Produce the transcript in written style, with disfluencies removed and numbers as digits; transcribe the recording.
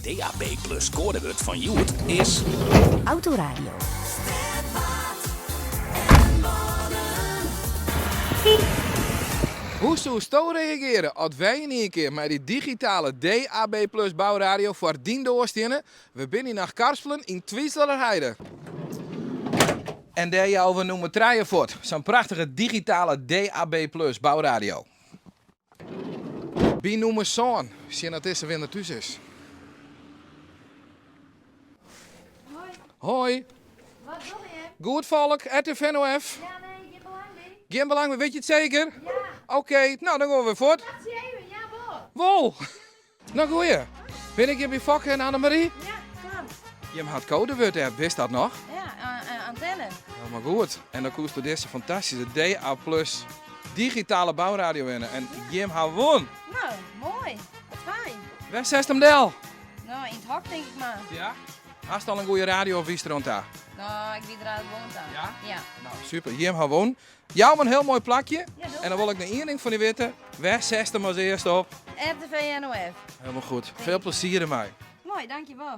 DAB Plus codewoord van Joet is Autoradio. Hoe zou Sto reageren als wij in één keer met die digitale DAB Plus bouwradio voor dien doorstenen? We binnen naar Karspelen in Twiestelerheide. En daar jou we noemen Trijenvoort. Zo'n prachtige digitale DAB Plus bouwradio. Wie noemen zo'n? Zien dat is er weer thuis is. Hoi, Hoi. wat doe je? Goed volk, RTV NOF. Ja, nee, je belang niet. Geen belang, weet je het zeker? Ja, Oké, nou dan gaan we weer voort. dat zie je, ja, boor. Wol. Nou goeie. Ben ik hier bij Fokke en Annemarie? Ja, kom. Je had codewoord hebt, wist dat nog? Ja, antenne. Helemaal goed. En dan koest deze fantastische DA Plus digitale bouwradio winnen. En Jim had won. Nou, mooi. Wat fijn. Waar zet hem del? Nou, in het hok denk ik maar. Ja? Hast al een goede radio of wie is er rond daar? Nou, ik wie eruit woont dan. Ja? Ja. Nou, super. Jim had won. Jou een heel mooi plakje. Ja, doe En dan wil ik nog één ding van je weten. Waar zet hem als eerste op? RTV NOF. Helemaal goed. Veel plezier ermee. Mooi, dankjewel.